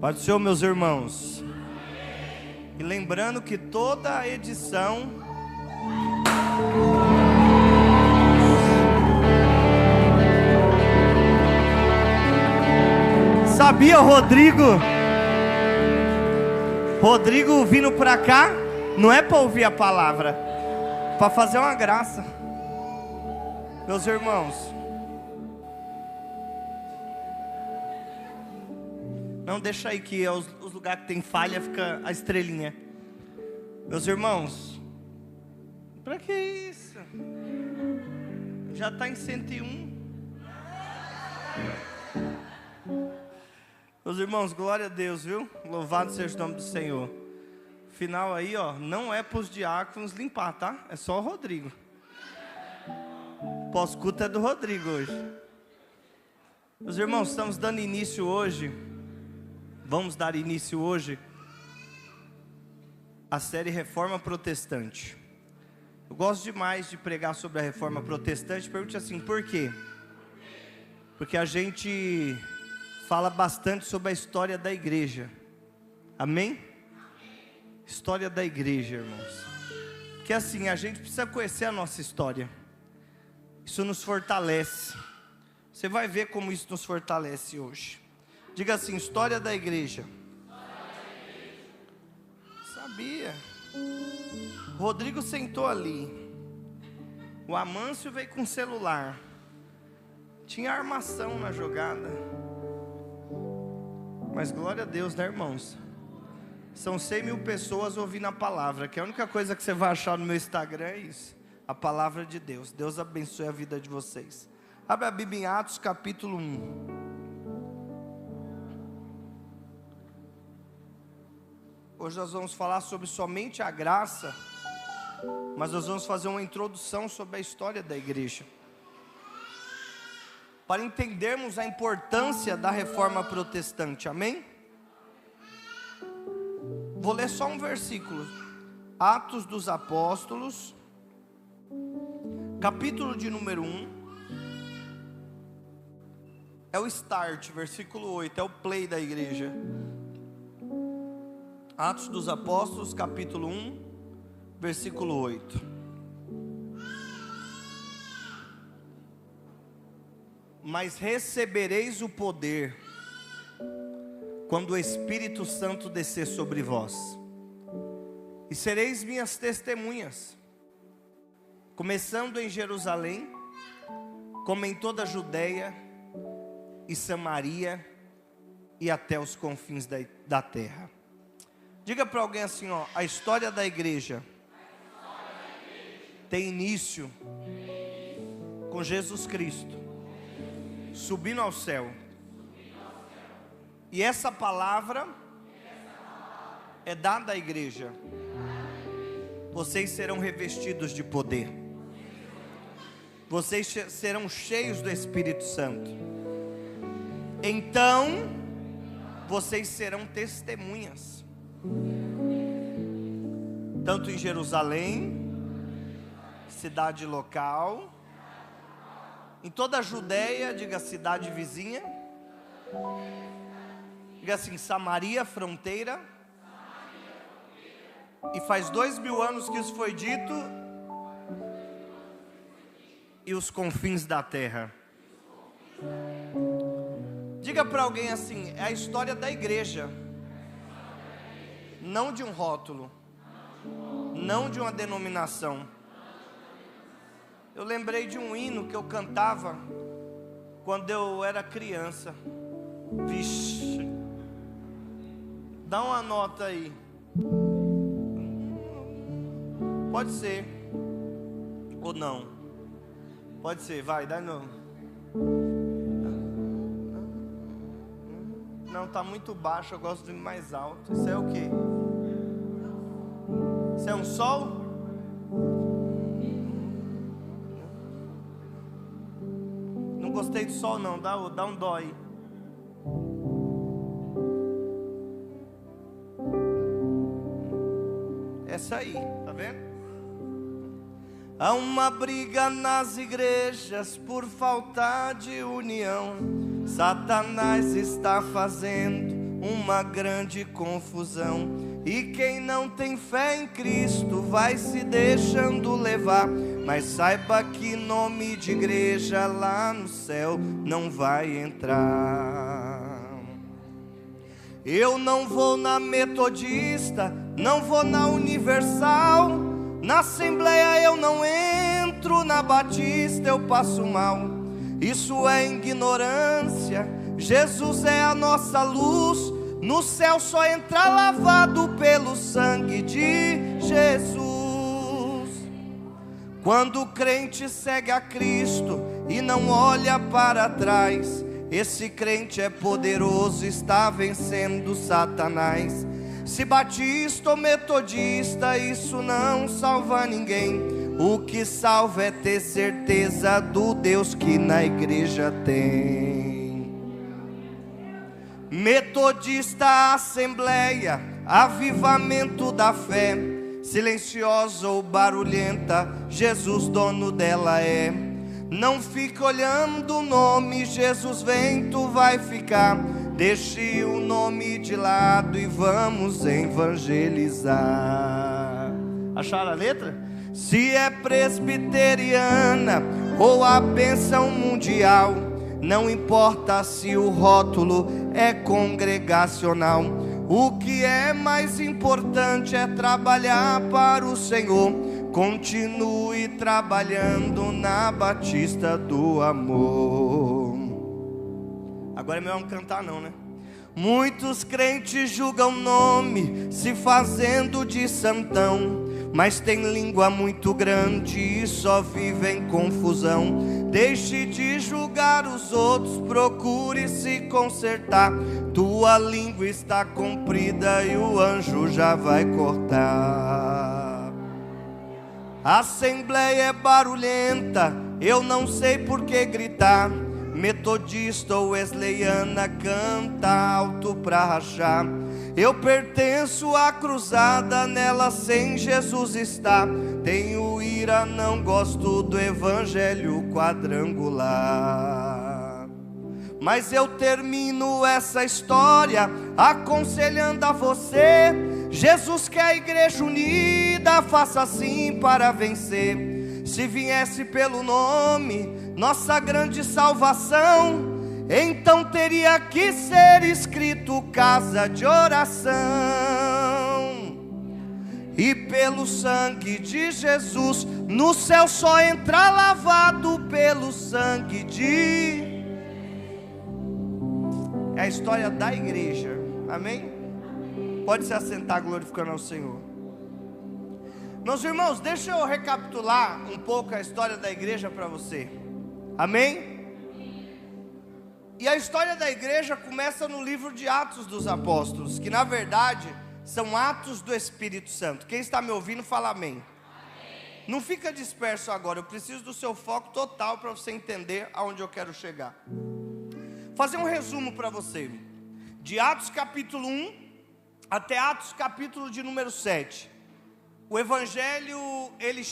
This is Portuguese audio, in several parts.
Paz do Senhor, meus irmãos. E lembrando que toda a edição sabia, Rodrigo vindo pra cá não é pra ouvir a palavra, pra fazer uma graça. Meus irmãos, não deixa aí que os lugares que tem falha fica a estrelinha. Meus irmãos, pra que isso? Já está em 101. Meus irmãos, glória a Deus, viu? Louvado seja o nome do Senhor. Final aí, ó, não é para os diáconos limpar, tá? É só o Rodrigo. Pós-culto é do Rodrigo hoje. Meus irmãos, estamos dando início hoje. Vamos dar início hoje à série Reforma Protestante. Eu gosto demais de pregar sobre a Reforma Protestante. Pergunte assim, por quê? Porque a gente fala bastante sobre a história da igreja. Amém? História da igreja, irmãos. Porque assim, a gente precisa conhecer a nossa história. Isso nos fortalece. Você vai ver como isso nos fortalece hoje. Diga assim, história da igreja. Sabia? O Rodrigo sentou ali. O Amâncio veio com celular. Tinha armação na jogada. Mas glória a Deus, né, irmãos? São 100 mil pessoas ouvindo a palavra. Que a única coisa que você vai achar no meu Instagram é isso. A palavra de Deus. Deus abençoe a vida de vocês. Abre a Bíblia em Atos capítulo 1. Hoje nós vamos falar sobre somente a graça, mas nós vamos fazer uma introdução sobre a história da igreja, para entendermos a importância da reforma protestante, amém? Vou ler só um versículo, Atos dos Apóstolos, capítulo de número 1, é o start, versículo 8, é o play da igreja. Atos dos Apóstolos, capítulo 1, versículo 8. Mas recebereis o poder, quando o Espírito Santo descer sobre vós, e sereis minhas testemunhas, começando em Jerusalém, como em toda a Judéia e Samaria, e até os confins da terra. Diga para alguém assim, ó, a história da igreja tem início com Jesus Cristo subindo ao céu. E essa palavra é dada à igreja. Vocês serão revestidos de poder. Vocês serão cheios do Espírito Santo. Então, vocês serão testemunhas. Tanto em Jerusalém, cidade local, em toda a Judéia, diga cidade vizinha, diga assim, Samaria, fronteira, e faz 2000 anos que isso foi dito, e os confins da terra. Diga para alguém assim, é a história da igreja, não de um rótulo, não de uma denominação. Eu lembrei de um hino que eu cantava quando eu era criança. Vixe, dá uma nota aí. Pode ser ou não. Pode ser, vai, dá não. Não, tá muito baixo, eu gosto de mais alto. Isso é o quê? Isso é um sol? Não gostei do sol não, dá um dó aí. Essa aí, tá vendo? Há uma briga nas igrejas por falta de união. Satanás está fazendo uma grande confusão. E quem não tem fé em Cristo vai se deixando levar. Mas saiba que nome de igreja lá no céu não vai entrar. Eu não vou na Metodista, não vou na Universal, na Assembleia eu não entro, na Batista eu passo mal. Isso é ignorância, Jesus é a nossa luz. No céu só entra lavado pelo sangue de Jesus. Quando o crente segue a Cristo e não olha para trás, esse crente é poderoso, está vencendo Satanás. Se batista ou metodista, isso não salva ninguém. O que salva é ter certeza do Deus que na igreja tem. Metodista, assembleia, avivamento da fé, silenciosa ou barulhenta, Jesus dono dela é. Não fica olhando o nome, Jesus vem, tu vai ficar. Deixe o nome de lado e vamos evangelizar. Acharam a letra? Se é presbiteriana ou a bênção mundial, não importa se o rótulo é congregacional. O que é mais importante é trabalhar para o Senhor. Continue trabalhando na Batista do Amor. Agora é melhor não cantar não, né? Muitos crentes julgam nome, se fazendo de santão, mas tem língua muito grande e só vive em confusão. Deixe de julgar os outros, procure se consertar. Tua língua está comprida e o anjo já vai cortar. A assembleia é barulhenta, eu não sei por que gritar. Metodista ou wesleyana canta alto pra rachar. Eu pertenço à cruzada, nela sem Jesus está. Tenho ira, não gosto do evangelho quadrangular. Mas eu termino essa história aconselhando a você: Jesus quer a igreja unida, faça assim para vencer. Se viesse pelo nome, nossa grande salvação, então teria que ser escrito casa de oração. E pelo sangue de Jesus, no céu só entra lavado pelo sangue de... É a história da igreja, amém? Pode se assentar glorificando ao Senhor. Meus irmãos, deixa eu recapitular um pouco a história da igreja para você, amém? E a história da igreja começa no livro de Atos dos Apóstolos, que na verdade são atos do Espírito Santo. Quem está me ouvindo, fala amém. Não fica disperso agora, eu preciso do seu foco total para você entender aonde eu quero chegar. Fazer um resumo para você, de Atos capítulo 1 até Atos capítulo de número 7. O evangelho, ele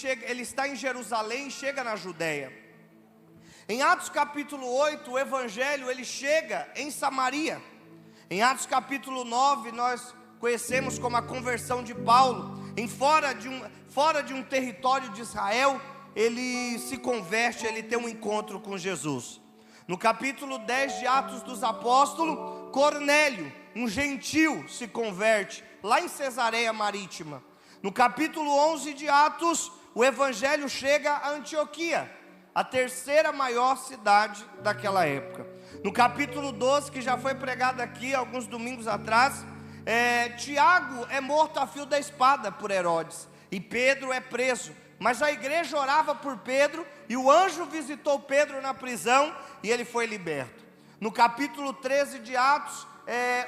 está em Jerusalém, chega na Judéia. Em Atos capítulo 8, o evangelho, ele chega em Samaria. Em Atos capítulo 9, nós conhecemos como a conversão de Paulo. Fora de um território de Israel, ele se converte, ele tem um encontro com Jesus. No capítulo 10 de Atos dos Apóstolos, Cornélio, um gentil, se converte lá em Cesareia Marítima. No capítulo 11 de Atos, o evangelho chega a Antioquia, a terceira maior cidade daquela época. No capítulo 12, que já foi pregado aqui alguns domingos atrás, Tiago é morto a fio da espada por Herodes, e Pedro é preso. Mas a igreja orava por Pedro, e o anjo visitou Pedro na prisão, e ele foi liberto. No capítulo 13 de Atos,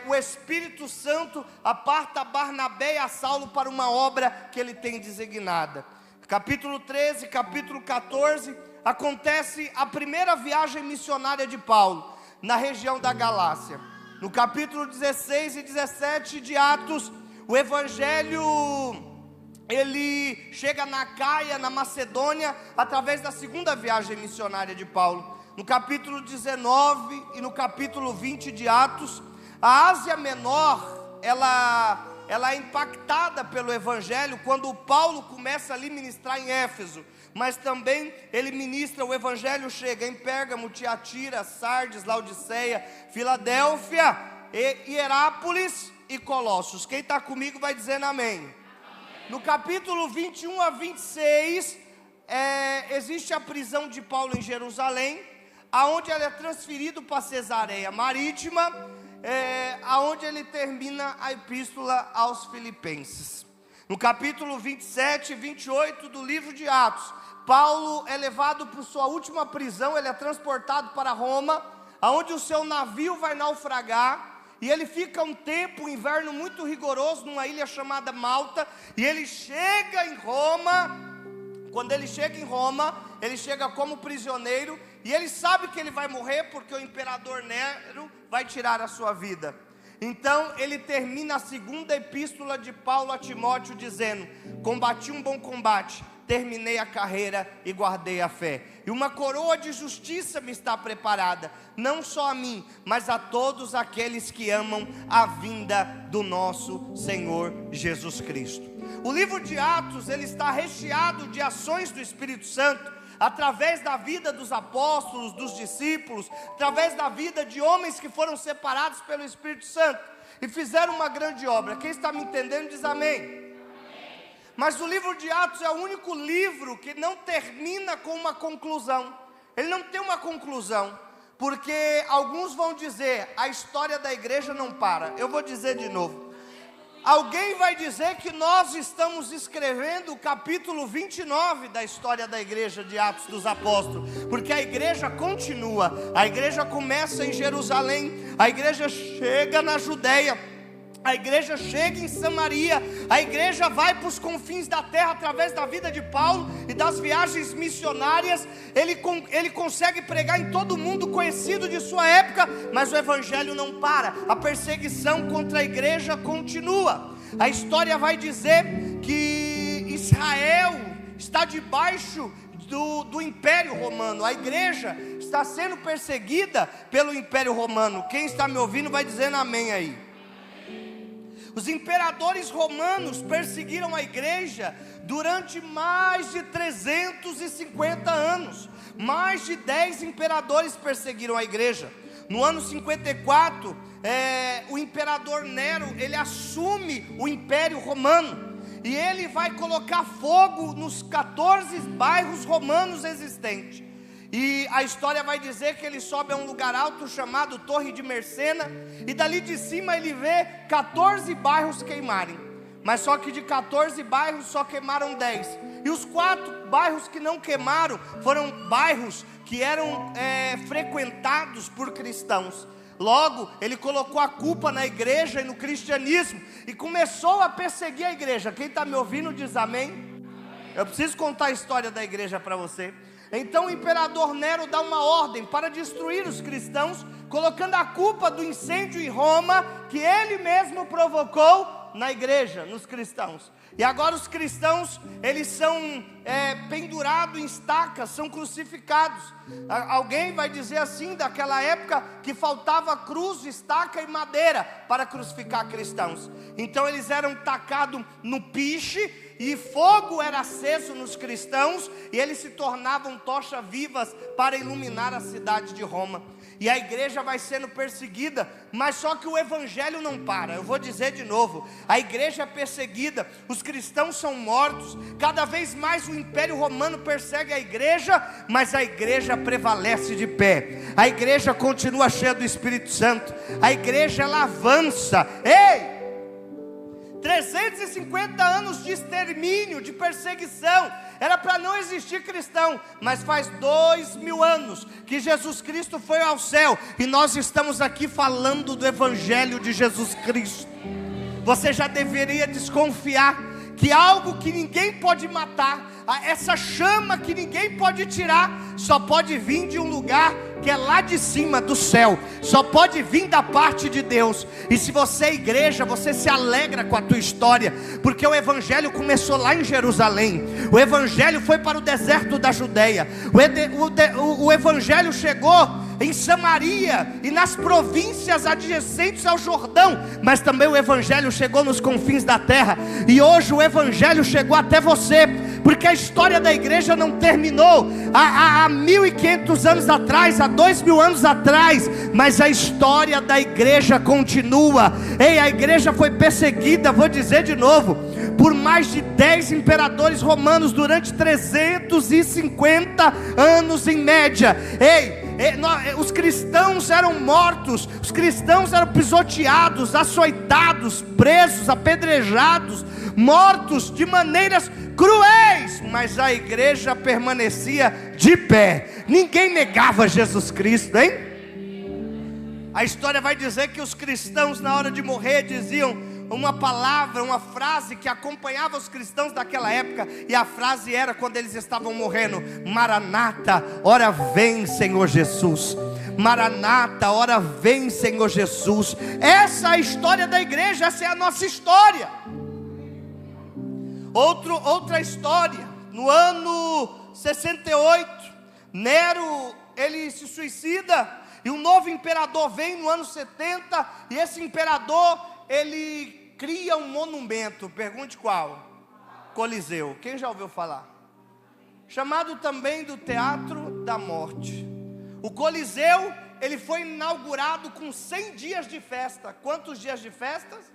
o Espírito Santo aparta Barnabé e a Saulo para uma obra que ele tem designada. Capítulo 13, capítulo 14, acontece a primeira viagem missionária de Paulo, na região da Galácia. No capítulo 16 e 17 de Atos, o evangelho... ele chega na Caia, na Macedônia, através da segunda viagem missionária de Paulo. No capítulo 19 e no capítulo 20 de Atos, A Ásia Menor, ela é impactada pelo Evangelho quando Paulo começa ali a ministrar em Éfeso. Mas também ele ministra, o Evangelho chega em Pérgamo, Tiatira, Sardes, Laodiceia, Filadélfia, Hierápolis e Colossos. Quem está comigo vai dizendo amém. No capítulo 21 a 26, existe a prisão de Paulo em Jerusalém, aonde ele é transferido para Cesareia Marítima, aonde ele termina a epístola aos Filipenses. No capítulo 27 e 28 do livro de Atos, Paulo é levado para sua última prisão, ele é transportado para Roma, aonde o seu navio vai naufragar, e ele fica um tempo, um inverno muito rigoroso, numa ilha chamada Malta, e ele chega em Roma. Quando ele chega em Roma, ele chega como prisioneiro, e ele sabe que ele vai morrer, porque o imperador Nero vai tirar a sua vida. Então ele termina a segunda epístola de Paulo a Timóteo dizendo: combati um bom combate, terminei a carreira e guardei a fé, e uma coroa de justiça me está preparada, não só a mim, mas a todos aqueles que amam a vinda do nosso Senhor Jesus Cristo. O livro de Atos, ele está recheado de ações do Espírito Santo, através da vida dos apóstolos, dos discípulos, através da vida de homens que foram separados pelo Espírito Santo, e fizeram uma grande obra. Quem está me entendendo diz amém. Mas o livro de Atos é o único livro que não termina com uma conclusão. Ele não tem uma conclusão, porque alguns vão dizer, a história da igreja não para. Eu vou dizer de novo. Alguém vai dizer que nós estamos escrevendo o capítulo 29 da história da igreja de Atos dos Apóstolos, porque a igreja continua. A igreja começa em Jerusalém, a igreja chega na Judéia, a igreja chega em Samaria, a igreja vai para os confins da terra através da vida de Paulo e das viagens missionárias. Ele consegue pregar em todo mundo conhecido de sua época, mas o evangelho não para, a perseguição contra a igreja continua. A história vai dizer que Israel está debaixo do Império Romano, a igreja está sendo perseguida pelo Império Romano. Quem está me ouvindo vai dizendo amém aí. Os imperadores romanos perseguiram a igreja durante mais de 350 anos. Mais de 10 imperadores perseguiram a igreja. No ano 54, o imperador Nero, ele assume o Império Romano. E ele vai colocar fogo nos 14 bairros romanos existentes. E a história vai dizer que ele sobe a um lugar alto chamado Torre de Mercena, e dali de cima ele vê 14 bairros queimarem. Mas só que de 14 bairros só queimaram 10. E os 4 bairros que não queimaram foram bairros que eram frequentados por cristãos. Logo, ele colocou a culpa na igreja e no cristianismo, e começou a perseguir a igreja. Quem está me ouvindo diz amém. Eu preciso contar a história da igreja para você. Então o imperador Nero dá uma ordem para destruir os cristãos, colocando a culpa do incêndio em Roma, que ele mesmo provocou, na igreja, nos cristãos. E agora os cristãos, eles são pendurados em estacas, são crucificados. Alguém vai dizer assim, daquela época, que faltava cruz, estaca e madeira para crucificar cristãos. Então eles eram tacados no piche, e fogo era aceso nos cristãos, e eles se tornavam tochas vivas para iluminar a cidade de Roma. E a igreja vai sendo perseguida, mas só que o evangelho não para. Eu vou dizer de novo, a igreja é perseguida, os cristãos são mortos, cada vez mais o Império Romano persegue a igreja, mas a igreja prevalece de pé, a igreja continua cheia do Espírito Santo, a igreja ela avança. Ei! 350 anos de extermínio, de perseguição, era para não existir cristão, mas faz 2000 anos que Jesus Cristo foi ao céu, e nós estamos aqui falando do Evangelho de Jesus Cristo. Você já deveria desconfiar que algo que ninguém pode matar, essa chama que ninguém pode tirar, só pode vir de um lugar que é lá de cima do céu, só pode vir da parte de Deus. E se você é igreja, você se alegra com a tua história, porque o evangelho começou lá em Jerusalém, o evangelho foi para o deserto da Judéia, o evangelho chegou em Samaria e nas províncias adjacentes ao Jordão, mas também o Evangelho chegou nos confins da terra, e hoje o Evangelho chegou até você, porque a história da igreja não terminou há 1500 anos atrás, há 2000 anos atrás, mas a história da igreja continua. Ei, a igreja foi perseguida, vou dizer de novo, por mais de 10 imperadores romanos durante 350 anos em média. Os cristãos eram mortos, os cristãos eram pisoteados, açoitados, presos, apedrejados, mortos de maneiras cruéis, mas a igreja permanecia de pé. Ninguém negava Jesus Cristo, hein? A história vai dizer que os cristãos, na hora de morrer, diziam uma palavra, uma frase que acompanhava os cristãos daquela época, e a frase era, quando eles estavam morrendo: Maranata, ora vem Senhor Jesus. Maranata, ora vem Senhor Jesus. Essa é a história da igreja, essa é a nossa história. Outra história, no ano 68, Nero, ele se suicida, e um novo imperador vem no ano 70, e esse imperador, ele cria um monumento. Pergunte qual? Coliseu. Quem já ouviu falar? Chamado também do Teatro da Morte. O Coliseu, ele foi inaugurado com 100 dias de festa. Quantos dias de festas?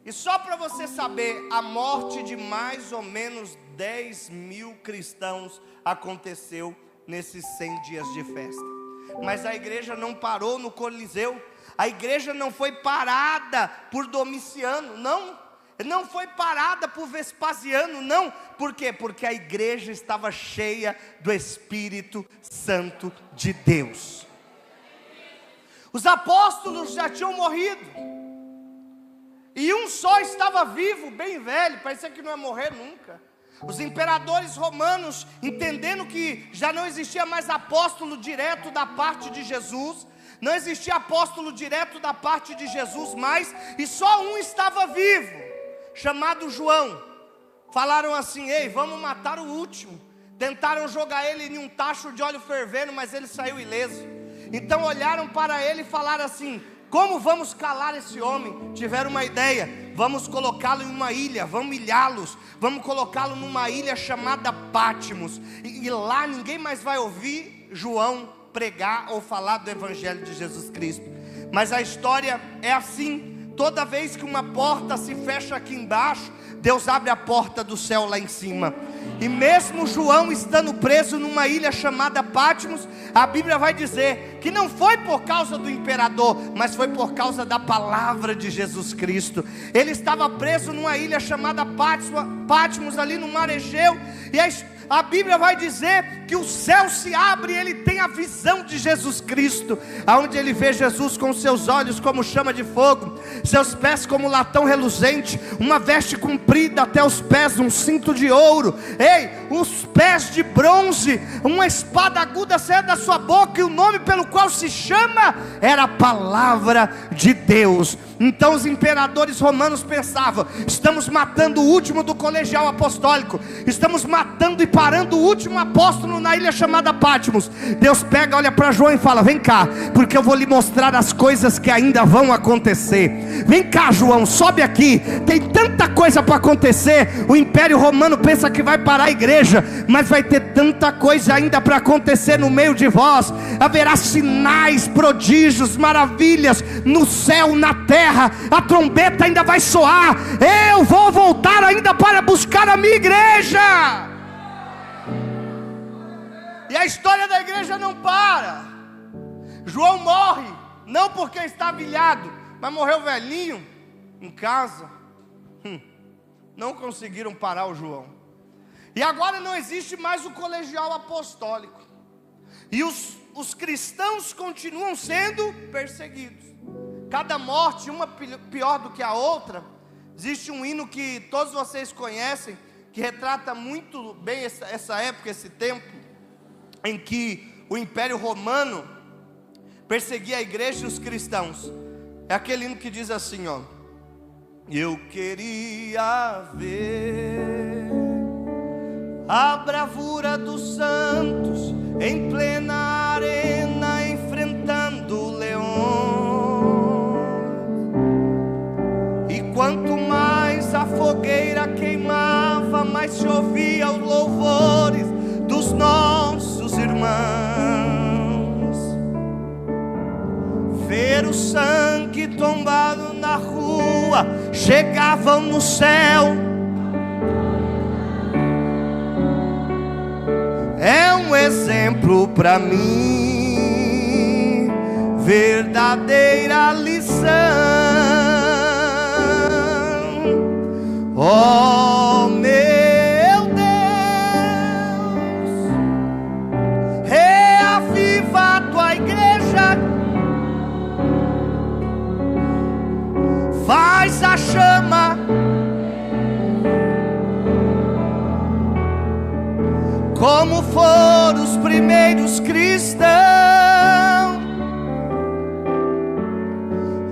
E só para você saber, a morte de mais ou menos 10.000 cristãos aconteceu nesses 100 dias de festa. Mas a igreja não parou no Coliseu. A igreja não foi parada por Domiciano, não foi parada por Vespasiano, não. Por quê? Porque a igreja estava cheia do Espírito Santo de Deus. Os apóstolos já tinham morrido, e um só estava vivo, bem velho, parecia que não ia morrer nunca. Os imperadores romanos, entendendo que já não existia mais apóstolo direto da parte de Jesus, não existia apóstolo direto da parte de Jesus mais, e só um estava vivo, chamado João. Falaram assim: ei, vamos matar o último. Tentaram jogar ele em um tacho de óleo fervendo, mas ele saiu ileso. Então olharam para ele e falaram assim: como vamos calar esse homem? Tiveram uma ideia: vamos colocá-lo em uma ilha, vamos humilhá-los, vamos colocá-lo numa ilha chamada Patmos, e lá ninguém mais vai ouvir João pregar ou falar do Evangelho de Jesus Cristo. Mas a história é assim: toda vez que uma porta se fecha aqui embaixo, Deus abre a porta do céu lá em cima. E mesmo João estando preso numa ilha chamada Patmos, a Bíblia vai dizer que não foi por causa do imperador, mas foi por causa da palavra de Jesus Cristo. Ele estava preso numa ilha chamada Patmos, ali no mar Egeu, e a Bíblia vai dizer que o céu se abre e ele tem a visão de Jesus Cristo, aonde ele vê Jesus com seus olhos como chama de fogo, seus pés como latão reluzente, uma veste comprida até os pés, um cinto de ouro, os pés de bronze, uma espada aguda saía da sua boca, e o nome pelo qual se chama era a palavra de Deus. Então os imperadores romanos pensavam: estamos matando o último do colegial apostólico, estamos matando e parando o último apóstolo na ilha chamada Patmos. Deus pega, olha para João e fala: vem cá, porque eu vou lhe mostrar as coisas que ainda vão acontecer. Vem cá, João, sobe aqui, tem tanta coisa para acontecer. O império romano pensa que vai parar a igreja, mas vai ter tanta coisa ainda para acontecer no meio de vós. Haverá sinais, prodígios, maravilhas no céu, na terra. A trombeta ainda vai soar. Eu vou voltar ainda para buscar a minha igreja. E a história da igreja não para. João morre, não porque estava ilhado, mas morreu velhinho em casa. Não conseguiram parar o João. E agora não existe mais o colegial apostólico, e os cristãos continuam sendo perseguidos. Cada morte, uma pior do que a outra. Existe um hino que todos vocês conhecem, que retrata muito bem essa época, esse tempo, em que o Império Romano perseguia a igreja e os cristãos. É aquele hino que diz assim, ó: eu queria ver a bravura dos santos em plena arena E quanto mais a fogueira queimava, mais se ouvia os louvores dos nossos irmãos. Ver o sangue tombado na rua, chegavam no céu. É um exemplo para mim, verdadeira lição. Oh meu Deus, reaviva a tua igreja, faz a chama como foram os primeiros cristãos.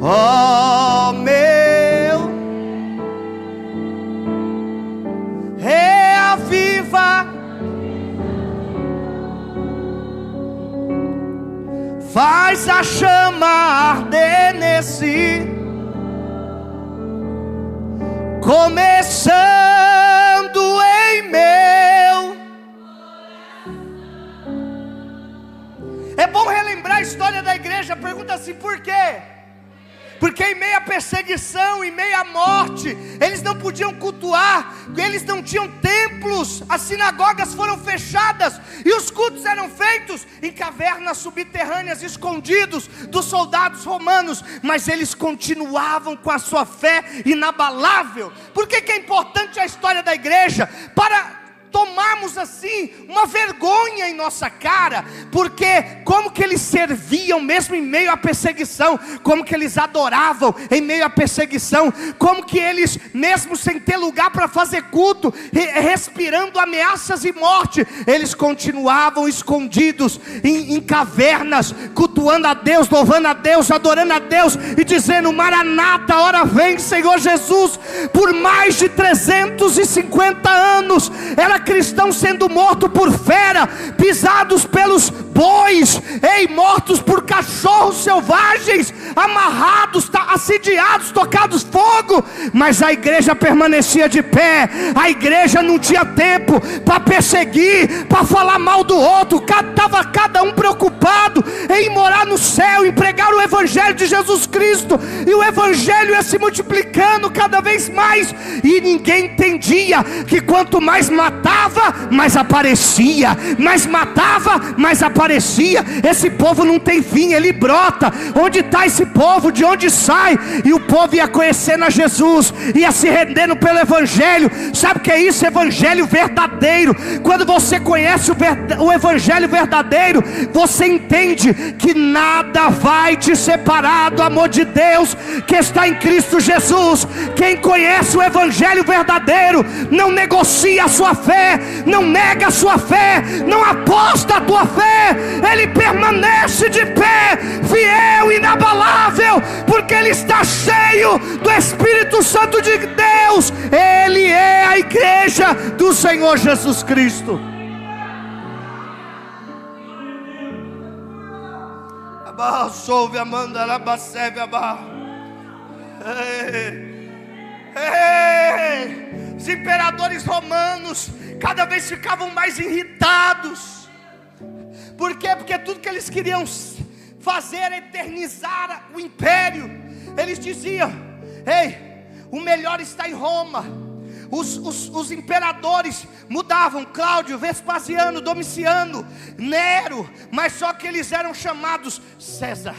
Oh meu, reaviva, faz a chama arder nesse, começando em meu. É bom relembrar a história da igreja. Pergunta assim, por quê? Porque em meio à perseguição, em meio à morte, eles não podiam cultuar, eles não tinham templos, as sinagogas foram fechadas, e os cultos eram feitos em cavernas subterrâneas, escondidos dos soldados romanos, mas eles continuavam com a sua fé inabalável. Por que é importante a história da igreja? Para tomarmos assim uma vergonha em nossa cara, porque como que eles serviam mesmo em meio à perseguição, como que eles adoravam em meio à perseguição, como que eles mesmo sem ter lugar para fazer culto, respirando ameaças e morte, eles continuavam escondidos em cavernas, cultuando a Deus, louvando a Deus, adorando a Deus e dizendo: Maranata, hora vem Senhor Jesus. Por mais de 350 anos era cristão sendo morto por fera, pisados pelos bois, mortos por cachorros selvagens, amarrados, assediados, tocados fogo, mas a igreja permanecia de pé. A igreja não tinha tempo para perseguir, para falar mal do outro. Estava cada um preocupado em morar no céu, em pregar o evangelho de Jesus Cristo, e o evangelho ia se multiplicando cada vez mais, e ninguém entendia que quanto mais matava, mais aparecia, mais matava, mais aparecia. Esse povo não tem fim, ele brota. Onde está esse povo? De onde sai? E o povo ia conhecendo a Jesus, ia se rendendo pelo evangelho. Sabe o que é isso? Evangelho verdadeiro. Quando você conhece o evangelho verdadeiro, você entende que nada vai te separar do amor de Deus que está em Cristo Jesus. Quem conhece o evangelho verdadeiro não negocia a sua fé, não nega a sua fé, não aposta a tua fé. Ele permanece de pé, fiel, inabalável, porque ele está cheio do Espírito Santo de Deus. Ele é a igreja do Senhor Jesus Cristo. Souve Amanda, Labaceve, os imperadores romanos cada vez ficavam mais irritados. Por quê? Porque tudo que eles queriam fazer era eternizar o império. Eles diziam: ei, o melhor está em Roma. Os imperadores mudavam, Cláudio, Vespasiano, Domiciano, Nero, mas só que eles eram chamados César,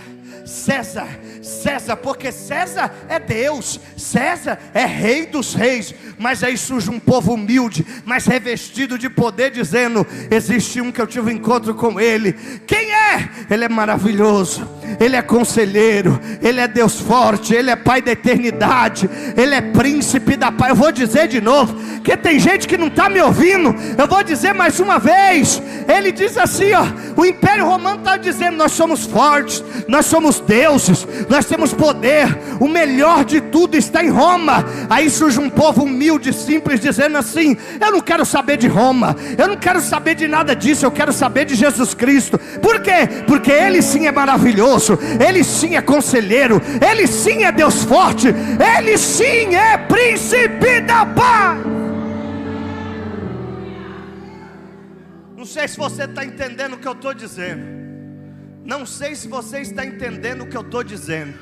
César, César, porque César é Deus, César é rei dos reis. Mas aí surge um povo humilde, mas revestido de poder, dizendo: existe um que eu tive um encontro com ele. Quem é? Ele é maravilhoso, ele é conselheiro, ele é Deus forte, ele é pai da eternidade, ele é príncipe da paz. Eu vou dizer de novo, que tem gente que não está me ouvindo. Eu vou dizer mais uma vez. Ele diz assim, ó, o Império Romano está dizendo: nós somos fortes, nós somos somos deuses, nós temos poder, o melhor de tudo está em Roma. Aí surge um povo humilde, simples, dizendo assim: eu não quero saber de Roma, eu não quero saber de nada disso, eu quero saber de Jesus Cristo. Por quê? Porque Ele sim é maravilhoso, Ele sim é conselheiro, Ele sim é Deus forte, Ele sim é príncipe da paz. Não sei se você está entendendo o que eu estou dizendo. Não sei se você está entendendo o que eu estou dizendo.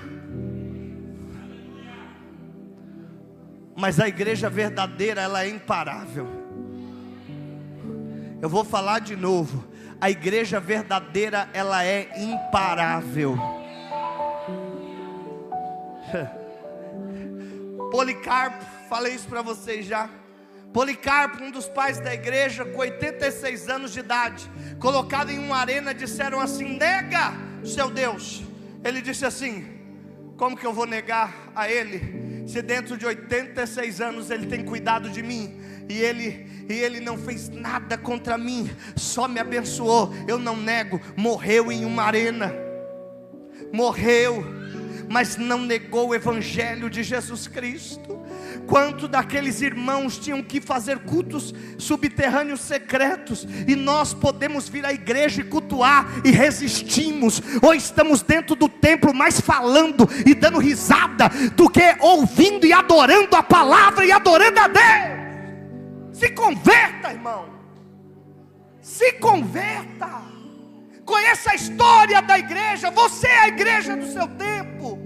Mas a igreja verdadeira, ela é imparável. Eu vou falar de novo. A igreja verdadeira, ela é imparável. Policarpo, falei isso para vocês já. Policarpo, um dos pais da igreja, com 86 anos de idade, colocado em uma arena, disseram assim: nega o seu Deus. Ele disse assim: como que eu vou negar a Ele, se dentro de 86 anos Ele tem cuidado de mim, e Ele não fez nada contra mim, só me abençoou. Eu não nego. Morreu em uma arena, morreu, mas não negou o evangelho de Jesus Cristo. Quanto daqueles irmãos tinham que fazer cultos subterrâneos secretos, e nós podemos vir à igreja e cultuar, e resistimos, ou estamos dentro do templo mais falando e dando risada, do que ouvindo e adorando a palavra e adorando a Deus. Se converta, irmão, se converta. Conheça a história da igreja. Você é a igreja do seu tempo.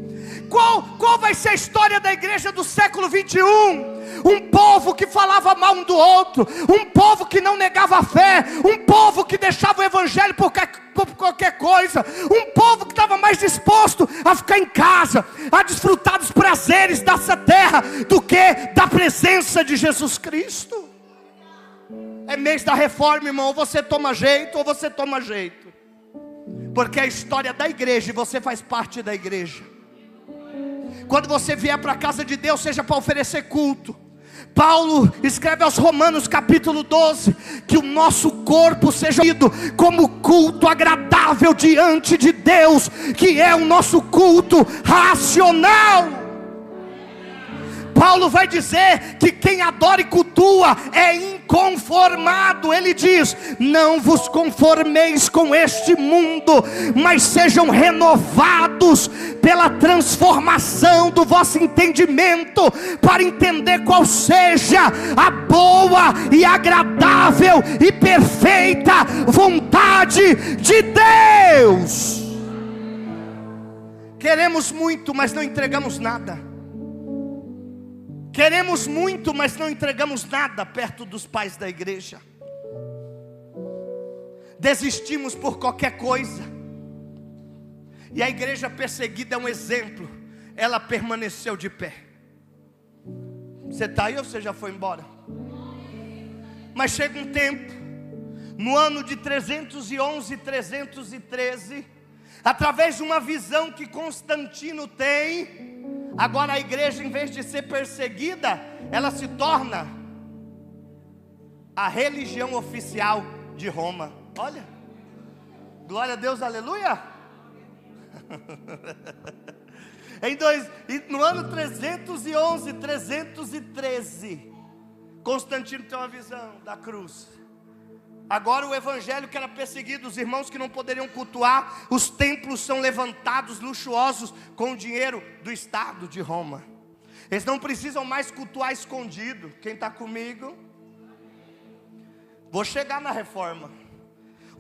Qual vai ser a história da igreja do século 21? Um povo que falava mal um do outro, um povo que não negava a fé, um povo que deixava o evangelho por qualquer coisa, um povo que estava mais disposto a ficar em casa, a desfrutar dos prazeres dessa terra, do que da presença de Jesus Cristo. É mês da reforma, irmão. Ou você toma jeito, ou você toma jeito, porque é a história da igreja, e você faz parte da igreja. Quando você vier para a casa de Deus, seja para oferecer culto. Paulo escreve aos Romanos capítulo 12, que o nosso corpo seja ido como culto agradável diante de Deus, que é o nosso culto racional. Paulo vai dizer que quem adora e cultua é inconformado. Ele diz: não vos conformeis com este mundo, mas sejam renovados pela transformação do vosso entendimento, para entender qual seja a boa e agradável e perfeita vontade de Deus. Queremos muito, mas não entregamos nada. Queremos muito, mas não entregamos nada perto dos pais da igreja. Desistimos por qualquer coisa. E a igreja perseguida é um exemplo. Ela permaneceu de pé. Você está aí ou você já foi embora? Mas chega um tempo, no ano de 311, 313, através de uma visão que Constantino tem, agora a igreja, em vez de ser perseguida, ela se torna a religião oficial de Roma. Olha, glória a Deus, aleluia. No ano 311, 313, Constantino tem uma visão da cruz. Agora o evangelho que era perseguido, os irmãos que não poderiam cultuar, os templos são levantados luxuosos com o dinheiro do Estado de Roma. Eles não precisam mais cultuar escondido. Quem está comigo? Vou chegar na reforma.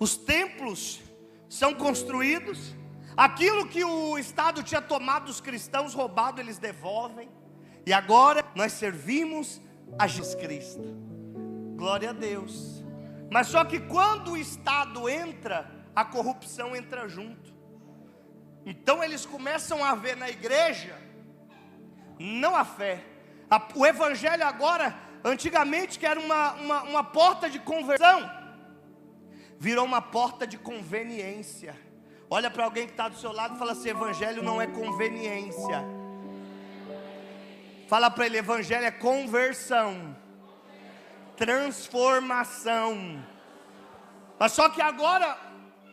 Os templos são construídos, aquilo que o Estado tinha tomado dos cristãos, roubado, eles devolvem. E agora nós servimos a Jesus Cristo. Glória a Deus. Mas só que quando o Estado entra, a corrupção entra junto. Então eles começam a ver na igreja, não a fé. O evangelho agora, antigamente que era uma porta de conversão, virou uma porta de conveniência. Olha para alguém que está do seu lado e fala assim: evangelho não é conveniência. Fala para ele: evangelho é conversão, transformação. Mas só que agora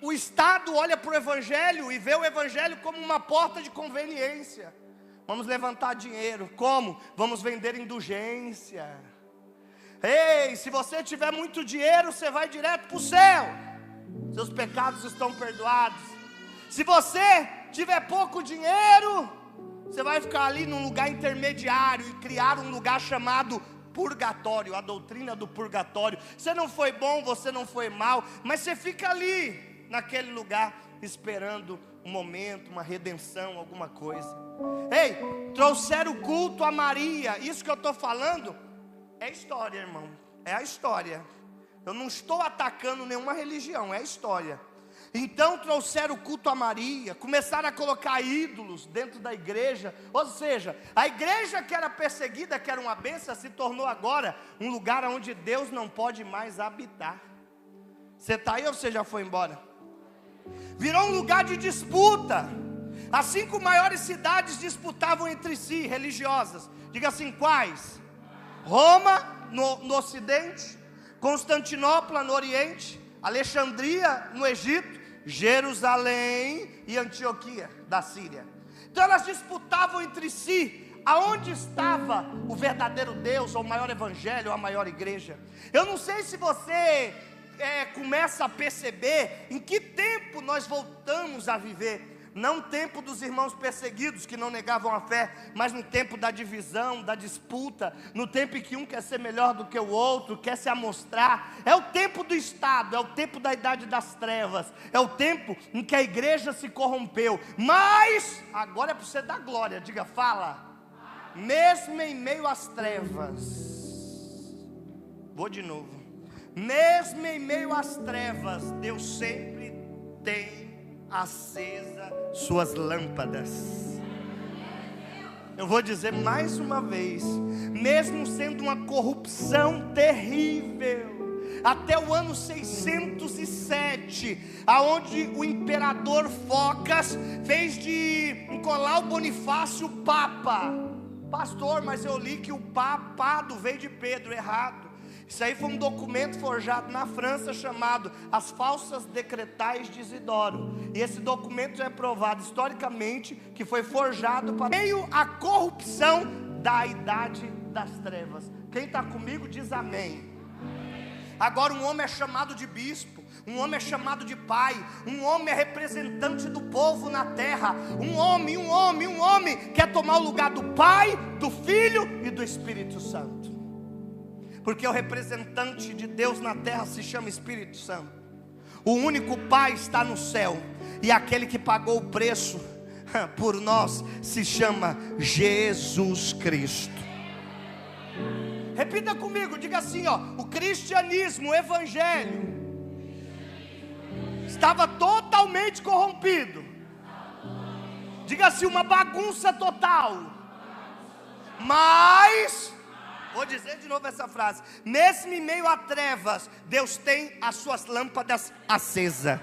o Estado olha para o Evangelho e vê o Evangelho como uma porta de conveniência. Vamos levantar dinheiro, como? Vamos vender indulgência. Ei, se você tiver muito dinheiro, você vai direto para o céu, seus pecados estão perdoados. Se você tiver pouco dinheiro, você vai ficar ali num lugar intermediário e criar um lugar chamado purgatório, a doutrina do purgatório. Você não foi bom, você não foi mal, mas você fica ali, naquele lugar, esperando um momento, uma redenção, alguma coisa. Ei, trouxeram o culto a Maria. Isso que eu estou falando é história, irmão, é a história. Eu não estou atacando nenhuma religião, é a história. Então trouxeram o culto a Maria, começaram a colocar ídolos dentro da igreja. Ou seja, a igreja que era perseguida, que era uma bênção, se tornou agora um lugar onde Deus não pode mais habitar. Você está aí ou você já foi embora? Virou um lugar de disputa. As 5 maiores cidades disputavam entre si, religiosas. Diga assim, quais? Roma no ocidente, Constantinopla no oriente, Alexandria no Egito, Jerusalém e Antioquia da Síria. Então elas disputavam entre si aonde estava o verdadeiro Deus, ou o maior evangelho, ou a maior igreja. Eu não sei se você começa a perceber em que tempo nós voltamos a viver. Não no tempo dos irmãos perseguidos que não negavam a fé, mas no tempo da divisão, da disputa, no tempo em que um quer ser melhor do que o outro, quer se amostrar. É o tempo do Estado, é o tempo da idade das trevas, é o tempo em que a igreja se corrompeu. Mas, agora é para você dar glória, diga, fala. Mesmo em meio às trevas, vou de novo. Mesmo em meio às trevas, Deus sempre tem acesa suas lâmpadas. Eu vou dizer mais uma vez, mesmo sendo uma corrupção terrível, até o ano 607, aonde o imperador Focas fez de Nicolau Bonifácio Papa. Pastor, mas eu li que o papado veio de Pedro, errado. Isso aí foi um documento forjado na França chamado As Falsas Decretais de Isidoro. E esse documento já é provado historicamente que foi forjado para meio à corrupção da idade das trevas. Quem está comigo diz amém. Agora um homem é chamado de bispo, um homem é chamado de pai, um homem é representante do povo na terra. Um homem quer tomar o lugar do Pai, do Filho e do Espírito Santo. Porque o representante de Deus na terra se chama Espírito Santo. O único Pai está no céu, e aquele que pagou o preço por nós se chama Jesus Cristo. Repita comigo, diga assim, ó: o cristianismo, o evangelho estava totalmente corrompido. Diga assim, uma bagunça total. Mas, vou dizer de novo essa frase: mesmo em meio a trevas, Deus tem as suas lâmpadas acesas.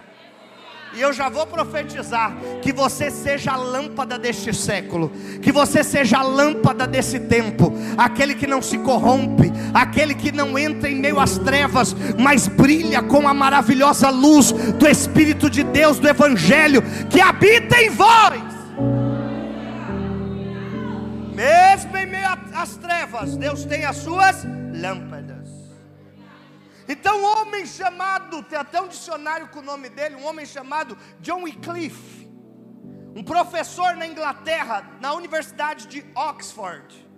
E eu já vou profetizar que você seja a lâmpada deste século, que você seja a lâmpada desse tempo, aquele que não se corrompe, aquele que não entra em meio às trevas, mas brilha com a maravilhosa luz do Espírito de Deus, do Evangelho, que habita em vós. Mesmo em meio às trevas, Deus tem as suas lâmpadas. Então um homem chamado, tem até um dicionário com o nome dele, um homem chamado John Wycliffe, um professor na Inglaterra, na Universidade de Oxford,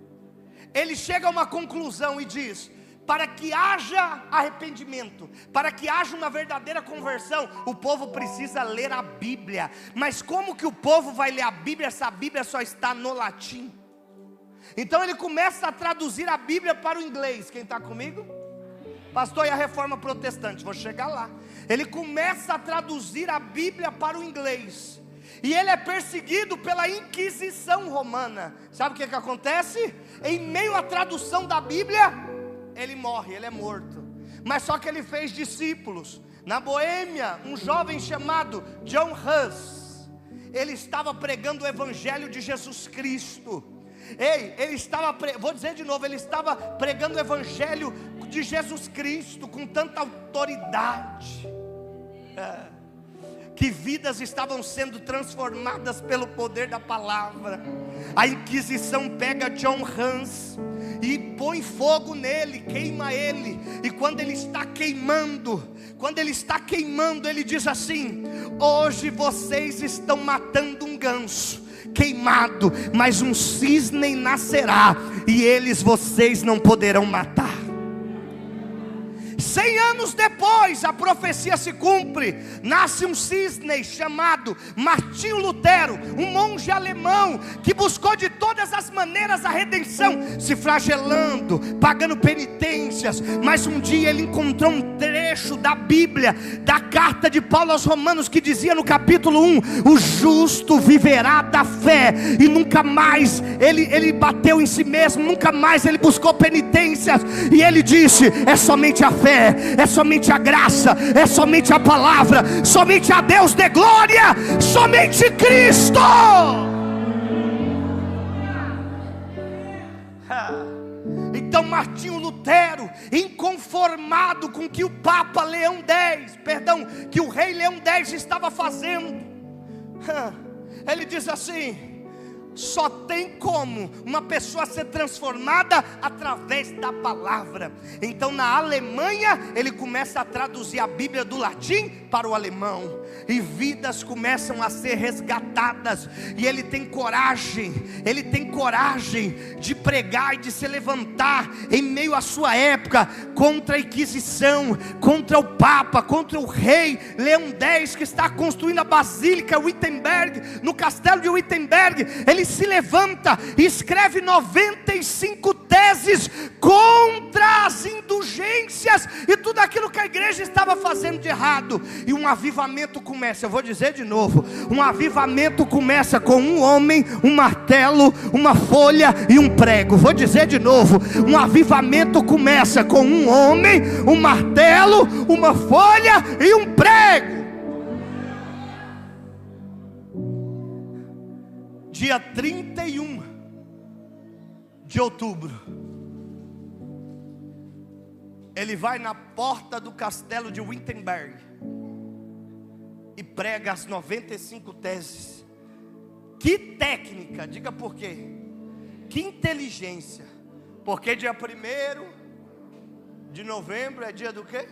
ele chega a uma conclusão e diz: para que haja arrependimento, para que haja uma verdadeira conversão, o povo precisa ler a Bíblia. Mas como que o povo vai ler a Bíblia se a Bíblia só está no latim? Então ele começa a traduzir a Bíblia para o inglês. Quem está comigo? Pastor, e a reforma protestante? Vou chegar lá. Ele começa a traduzir a Bíblia para o inglês, e ele é perseguido pela Inquisição Romana. Sabe o que acontece? Em meio à tradução da Bíblia, ele morre, ele é morto. Mas só que ele fez discípulos. Na Boêmia, um jovem chamado John Huss, ele estava pregando o Evangelho de Jesus Cristo. Ele estava, vou dizer de novo, ele estava pregando o Evangelho de Jesus Cristo com tanta autoridade. que vidas estavam sendo transformadas pelo poder da palavra. A Inquisição pega John Hus e põe fogo nele, queima ele. E quando ele está queimando, ele diz assim: hoje vocês estão matando um ganso queimado, mas um cisne nascerá, e vocês não poderão matar. 100 anos depois, a profecia se cumpre. Nasce um cisne chamado Martinho Lutero, um monge alemão que buscou de todas as maneiras a redenção, se flagelando, pagando penitências. Mas um dia ele encontrou um trecho da Bíblia, da carta de Paulo aos Romanos, que dizia no capítulo 1: o justo viverá da fé. E nunca mais ele bateu em si mesmo, nunca mais ele buscou penitências. E ele disse: é somente a fé, é somente a graça, é somente a palavra, somente a Deus dê glória, somente Cristo. Então Martinho Lutero, inconformado com que o Papa Leão X, que o rei Leão X estava fazendo, ele diz assim: só tem como uma pessoa ser transformada através da palavra. Então na Alemanha ele começa a traduzir a Bíblia do latim para o alemão, e vidas começam a ser resgatadas. E ele tem coragem de pregar e de se levantar em meio à sua época contra a Inquisição, contra o Papa, contra o rei Leão X, que está construindo a Basílica Wittenberg, no castelo de Wittenberg. Ele se levanta e escreve 95 teses contra as indulgências e tudo aquilo que a igreja estava fazendo de errado. E um avivamento começa. Eu vou dizer de novo: um avivamento começa com um homem, um martelo, uma folha e um prego. Vou dizer de novo: um avivamento começa com um homem, um martelo, uma folha e um prego. Dia 31 de outubro, ele vai na porta do castelo de Wittenberg e prega as 95 teses. Que técnica, diga por quê. Que inteligência. Porque dia 1º de novembro é dia do quê?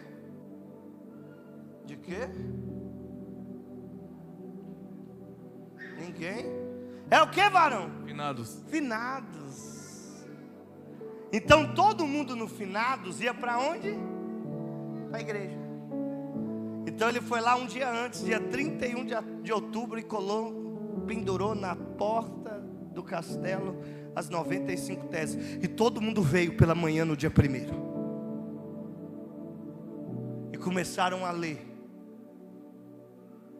De quê? Ninguém? É o que, varão? Finados. Então todo mundo no finados ia para onde? Para a igreja. Então ele foi lá um dia antes, dia 31 de outubro, e pendurou na porta do castelo as 95 teses. E todo mundo veio pela manhã no dia 1º. E começaram a ler.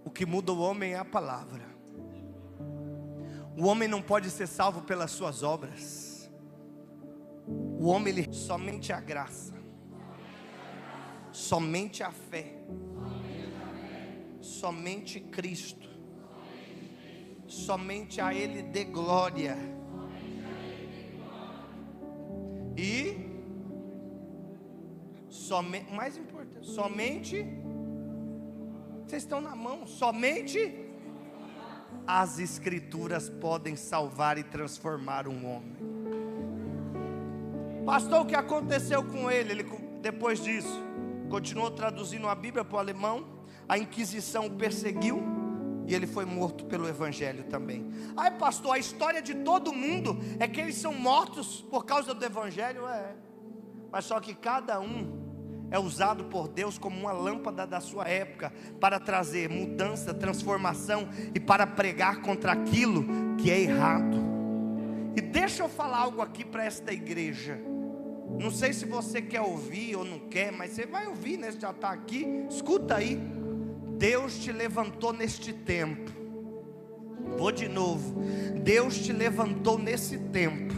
O que muda o homem é a palavra. O homem não pode ser salvo pelas suas obras. O homem, somente a graça, somente a fé, somente Cristo, somente a Ele dê glória. E somente, mais importante, somente, vocês estão na mão, somente as Escrituras podem salvar e transformar um homem. Pastor, o que aconteceu com ele? Ele, depois disso, continuou traduzindo a Bíblia para o alemão. A Inquisição o perseguiu e ele foi morto pelo Evangelho também. Ai, pastor, a história de todo mundo é que eles são mortos por causa do Evangelho. Mas só que cada um é usado por Deus como uma lâmpada da sua época, para trazer mudança, transformação e para pregar contra aquilo que é errado. E deixa eu falar algo aqui para esta igreja. Não sei se você quer ouvir ou não quer, mas você vai ouvir, né? Você já está aqui, escuta aí. Deus te levantou neste tempo. Vou de novo. Deus te levantou nesse tempo.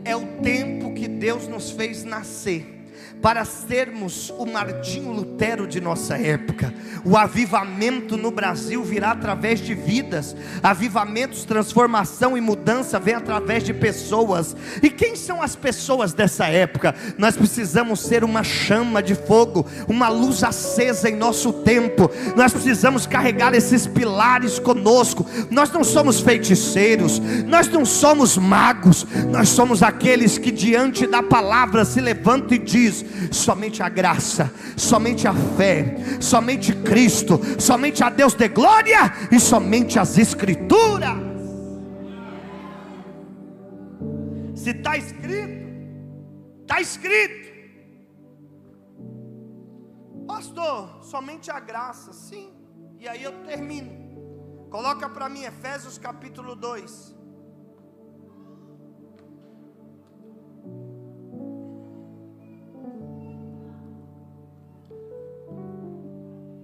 É o tempo que Deus nos fez nascer. para sermos o Martinho Lutero de nossa época. O avivamento no Brasil virá através de vidas. Avivamentos, transformação e mudança vem através de pessoas. E quem são as pessoas dessa época? Nós precisamos ser uma chama de fogo, uma luz acesa em nosso tempo. Nós precisamos carregar esses pilares conosco. Nós não somos feiticeiros, nós não somos magos, nós somos aqueles que diante da palavra se levantam e diz: somente a graça, somente a fé, somente Cristo, somente a Deus de glória e somente as Escrituras. Se está escrito, está escrito. Pastor, somente a graça, sim. E aí eu termino. Coloca para mim Efésios capítulo 2.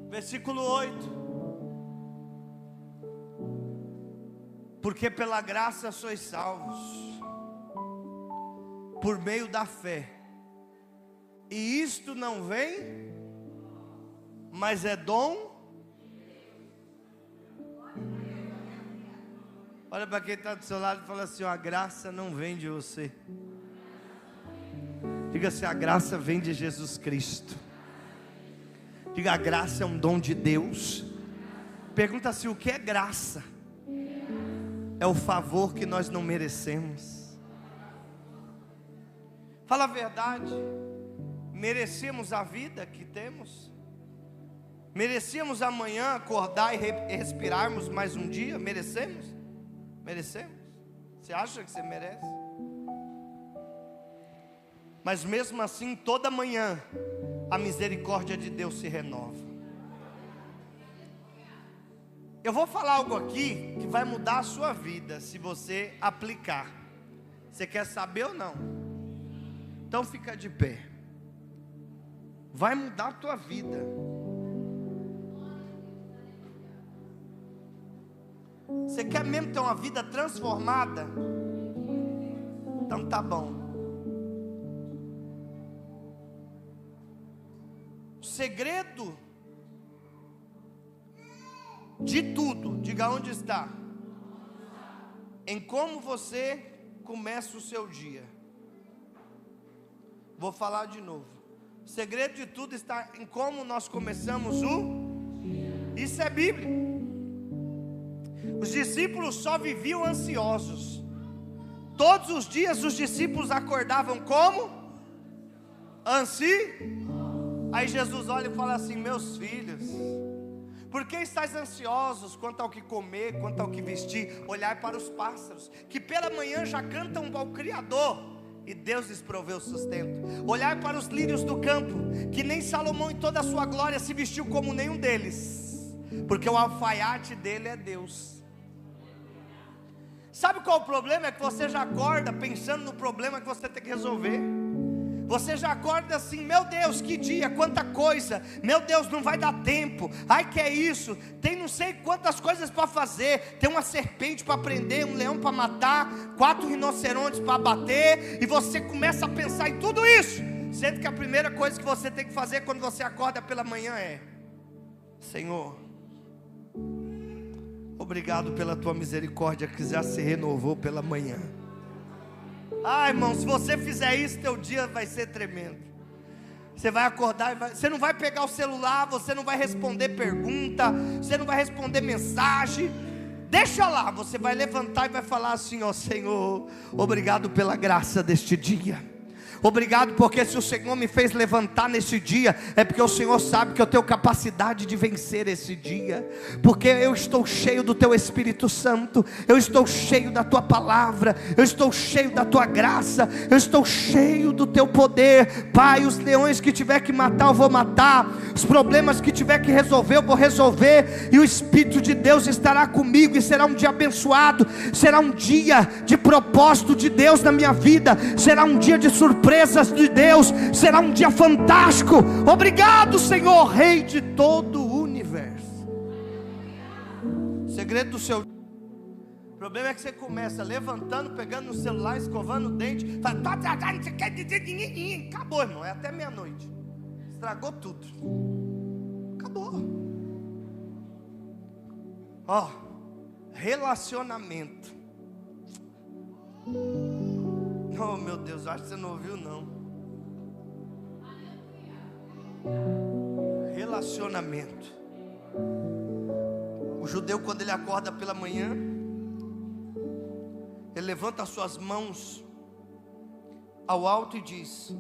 Versículo 8. Porque pela graça sois salvos, por meio da fé. E isto não vem, mas é dom. Olha para quem está do seu lado e fala assim: a graça não vem de você. Diga assim: a graça vem de Jesus Cristo. Diga: a graça é um dom de Deus. Pergunta assim: o que é graça? É o favor que nós não merecemos. Fala a verdade. Merecemos a vida que temos? Merecemos amanhã acordar e respirarmos mais um dia? Merecemos? Merecemos? Você acha que você merece? Mas mesmo assim, toda manhã a misericórdia de Deus se renova. Eu vou falar algo aqui que vai mudar a sua vida se você aplicar. Você quer saber ou não? Então fica de pé. Vai mudar a tua vida. Você quer mesmo ter uma vida transformada? Então tá bom. O segredo de tudo, diga onde está, em como você começa o seu dia. Vou falar de novo. O segredo de tudo está em como nós começamos Isso é Bíblia. Os discípulos só viviam ansiosos. Todos os dias os discípulos acordavam como? Aí Jesus olha e fala assim: meus filhos, por que estáis ansiosos quanto ao que comer, quanto ao que vestir? Olhai para os pássaros, que pela manhã já cantam ao Criador, e Deus lhes proveu sustento. Olhai para os lírios do campo, que nem Salomão em toda a sua glória se vestiu como nenhum deles, porque o alfaiate dele é Deus. Sabe qual o problema? É que você já acorda pensando no problema que você tem que resolver. Você já acorda assim: meu Deus, que dia, quanta coisa, meu Deus, não vai dar tempo, ai que é isso, tem não sei quantas coisas para fazer, tem uma serpente para prender, um leão para matar, 4 rinocerontes para bater, e você começa a pensar em tudo isso, sendo que a primeira coisa que você tem que fazer quando você acorda pela manhã é: Senhor, obrigado pela tua misericórdia que já se renovou pela manhã. Ah, irmão, se você fizer isso, teu dia vai ser tremendo. Você vai acordar e você não vai pegar o celular, você não vai responder pergunta, você não vai responder mensagem. Deixa lá, você vai levantar e vai falar assim: ó Senhor, obrigado pela graça deste dia. Obrigado porque se o Senhor me fez levantar nesse dia, é porque o Senhor sabe que eu tenho capacidade de vencer esse dia, porque eu estou cheio do Teu Espírito Santo, eu estou cheio da Tua palavra, eu estou cheio da Tua graça, eu estou cheio do Teu poder. Pai, os leões que tiver que matar eu vou matar, os problemas que tiver que resolver eu vou resolver, e o Espírito de Deus estará comigo, e será um dia abençoado, será um dia de propósito de Deus na minha vida, será um dia de surpresas de Deus, será um dia fantástico. Obrigado, Senhor, Rei de todo o universo. Segredo do seu problema é que você começa levantando, pegando no celular, escovando o dente, fala, não sei o que, acabou, irmão, é até meia-noite. Estragou tudo. Acabou. Ó, relacionamento. Oh meu Deus, acho que você não ouviu não. Relacionamento. O judeu, quando ele acorda pela manhã, ele levanta as suas mãos ao alto e diz: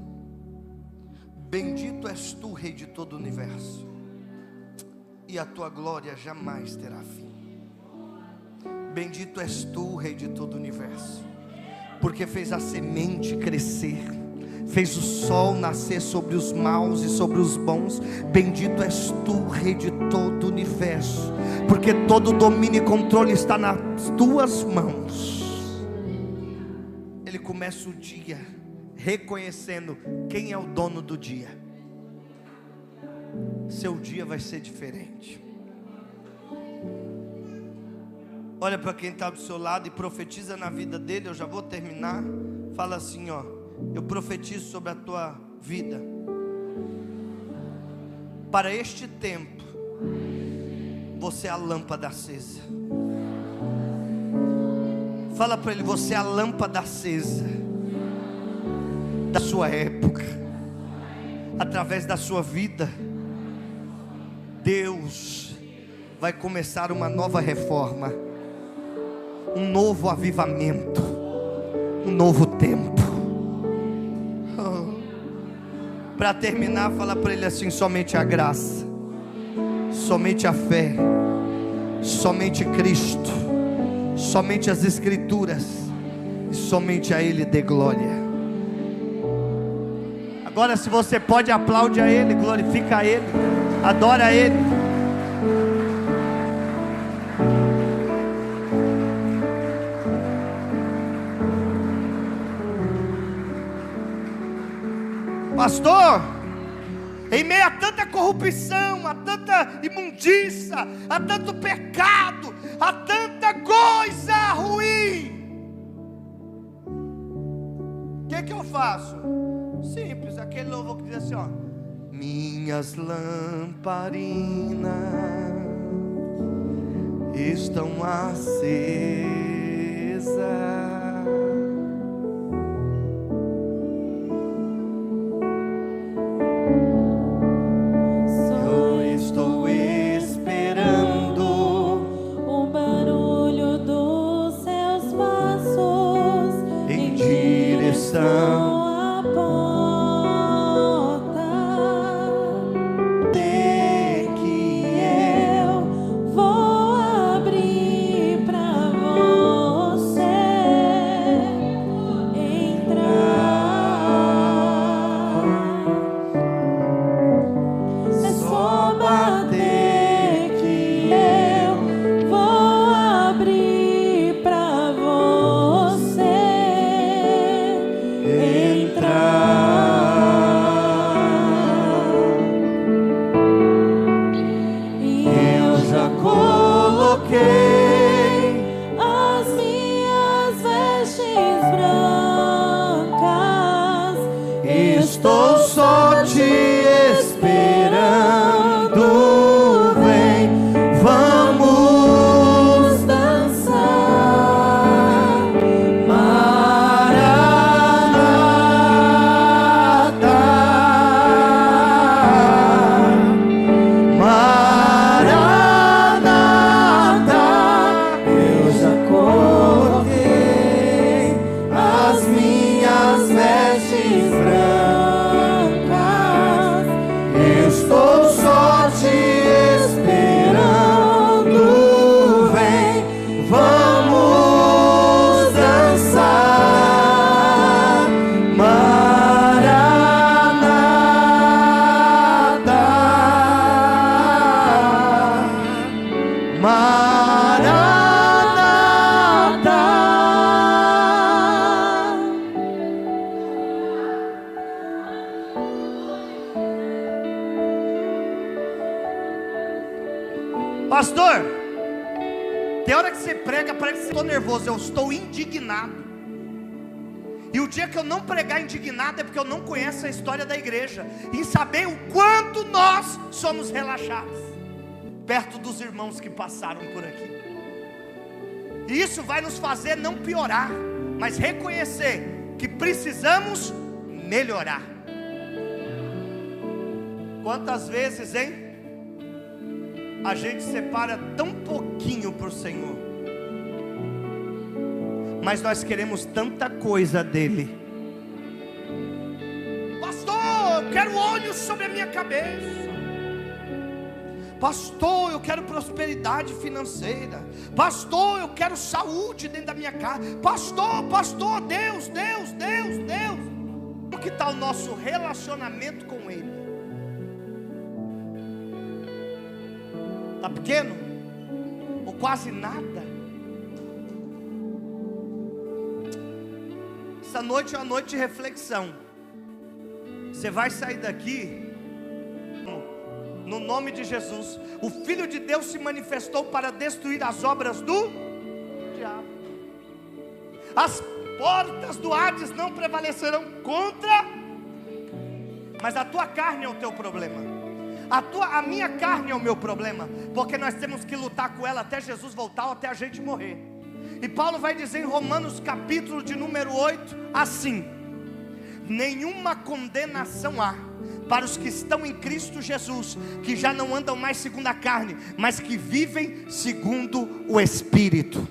bendito és tu, Rei de todo o universo, e a tua glória jamais terá fim. Bendito és tu, Rei de todo o universo, porque fez a semente crescer, fez o sol nascer sobre os maus e sobre os bons. Bendito és tu, Rei de todo o universo, porque todo domínio e controle está nas tuas mãos. Ele começa o dia reconhecendo quem é o dono do dia. Seu dia vai ser diferente. Olha para quem está do seu lado e profetiza na vida dele. Eu já vou terminar. Fala assim, ó: eu profetizo sobre a tua vida. Para este tempo, você é a lâmpada acesa. Fala para ele: você é a lâmpada acesa da sua época. Através da sua vida, Deus vai começar uma nova reforma, um novo avivamento, um novo tempo. Para terminar, fala para ele assim: somente a graça, somente a fé, somente Cristo, somente as Escrituras, e somente a Ele dê glória. Agora, se você pode, aplaude a Ele, glorifica a Ele, adora a Ele. Pastor, em meio a tanta corrupção, a tanta imundícia, a tanto pecado, a tanta coisa ruim, o que eu faço? Simples, aquele louvor que diz assim, ó: minhas lamparinas estão acesas, a porta, de que eu vou abrir pra você entrar. É só bater que eu vou abrir pra você as minhas vestes brancas, estou só te esperando. Vem, vamos dançar, Maranata, Maranata. Eu já coloquei as minhas vestes brancas, estou só te esperando. Vem, vamos dançar, Maranata, Maranata. Pastor, Tem hora que você prega, parece que eu estou nervoso. Eu estou indignado. E o dia que eu não pregar indignado é porque eu não conheço a história da igreja, em saber o quanto nós somos relaxados perto dos irmãos que passaram por aqui. E isso vai nos fazer não piorar, mas reconhecer que precisamos melhorar. Quantas vezes, hein? A gente separa tão pouquinho para o Senhor, mas nós queremos tanta coisa dele. Pastor, eu quero olhos sobre a minha cabeça. Pastor, eu quero prosperidade financeira. Pastor, eu quero saúde dentro da minha casa. Pastor, Deus. Como que está o nosso relacionamento com Ele? Está pequeno? Ou quase nada? Essa noite é uma noite de reflexão. Você vai sair daqui no nome de Jesus. O Filho de Deus se manifestou para destruir as obras do diabo. As portas do Hades não prevalecerão contra. Mas a tua carne é o teu problema. A minha carne é o meu problema, porque nós temos que lutar com ela até Jesus voltar ou até a gente morrer. E Paulo vai dizer em Romanos capítulo de número 8 assim: nenhuma condenação há para os que estão em Cristo Jesus, que já não andam mais segundo a carne, mas que vivem segundo o Espírito.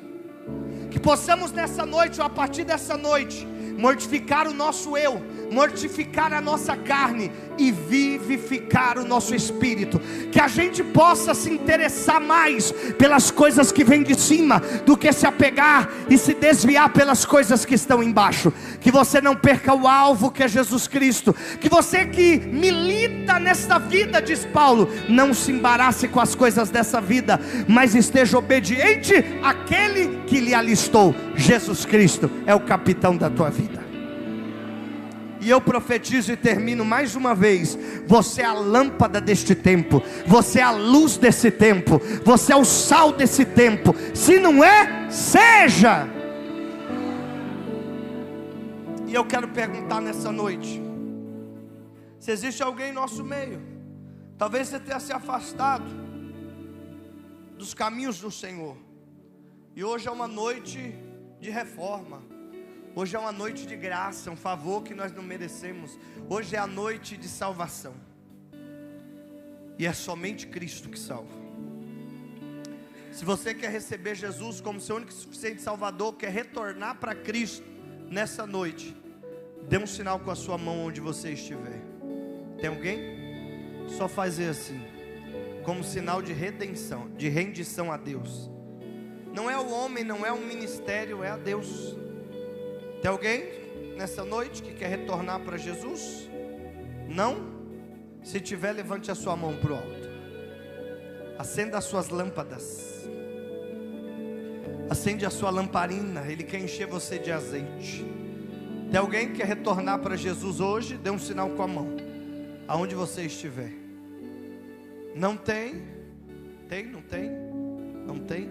Que possamos nessa noite, ou a partir dessa noite, mortificar o nosso eu, mortificar a nossa carne e vivificar o nosso espírito. Que a gente possa se interessar mais pelas coisas que vêm de cima, do que se apegar e se desviar pelas coisas que estão embaixo. Que você não perca o alvo, que é Jesus Cristo. Que você que milita nesta vida, diz Paulo, não se embarace com as coisas dessa vida, mas esteja obediente àquele que lhe alistou. Jesus Cristo é o capitão da tua vida. E eu profetizo e termino mais uma vez: você é a lâmpada deste tempo, você é a luz desse tempo, você é o sal desse tempo. Se não é, seja. E eu quero perguntar nessa noite, se existe alguém em nosso meio, talvez você tenha se afastado dos caminhos do Senhor, e hoje é uma noite de reforma. Hoje é uma noite de graça, um favor que nós não merecemos. Hoje é a noite de salvação. E é somente Cristo que salva. Se você quer receber Jesus como seu único e suficiente Salvador, quer retornar para Cristo nessa noite, dê um sinal com a sua mão onde você estiver. Tem alguém? Só fazer assim, como sinal de redenção, de rendição a Deus. Não é o homem, não é um ministério, é a Deus. Tem alguém nessa noite que quer retornar para Jesus? Não? Se tiver, levante a sua mão para o alto. Acenda as suas lâmpadas. Acende a sua lamparina. Ele quer encher você de azeite. Tem alguém que quer retornar para Jesus hoje? Dê um sinal com a mão, aonde você estiver. Não tem? Tem? Não tem? Não tem?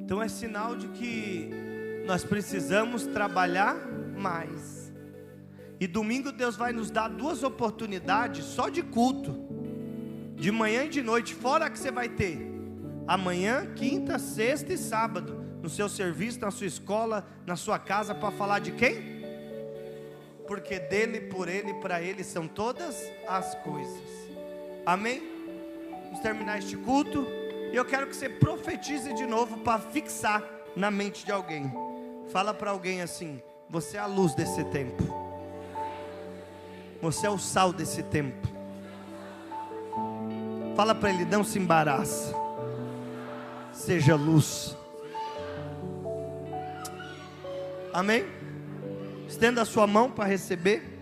Então é sinal de que nós precisamos trabalhar mais. E domingo Deus vai nos dar 2 oportunidades só de culto, de manhã e de noite, fora que você vai ter amanhã, quinta, sexta e sábado, no seu serviço, na sua escola, na sua casa, para falar de quem? Porque dele, por ele, para ele são todas as coisas. Amém? Vamos terminar este culto, e eu quero que você profetize de novo para fixar na mente de alguém. Fala para alguém assim: você é a luz desse tempo, você é o sal desse tempo. Fala para ele: não se embaraça, seja luz. Amém? Estenda a sua mão para receber.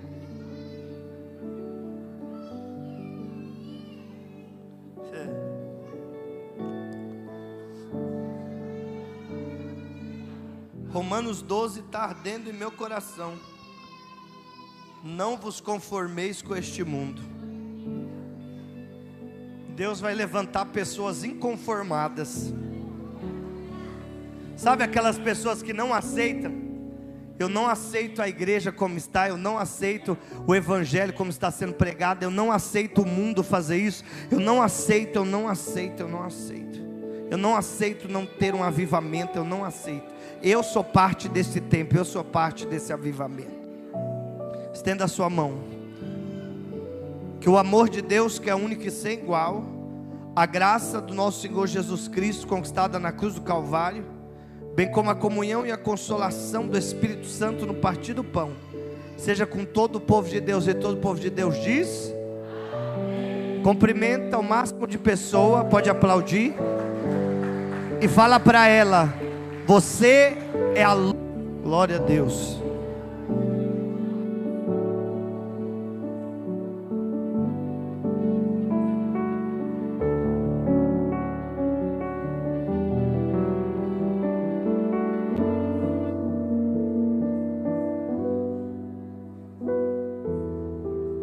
Romanos 12 está ardendo em meu coração. Não vos conformeis com este mundo. Deus vai levantar pessoas inconformadas Sabe aquelas pessoas que não aceitam? Eu não aceito a igreja como está, eu não aceito o evangelho como está sendo pregado, eu não aceito o mundo fazer isso, eu não aceito, eu não aceito, eu não aceito. Eu não aceito não ter um avivamento, eu não aceito. Eu sou parte desse tempo, eu sou parte desse avivamento. Estenda a sua mão. Que o amor de Deus, que é único e sem igual, a graça do nosso Senhor Jesus Cristo, conquistada na cruz do Calvário, bem como a comunhão e a consolação do Espírito Santo no partir do pão, seja com todo o povo de Deus, e todo o povo de Deus diz: cumprimenta o máximo de pessoa, pode aplaudir, e fala para ela: você é a luz. Glória a Deus.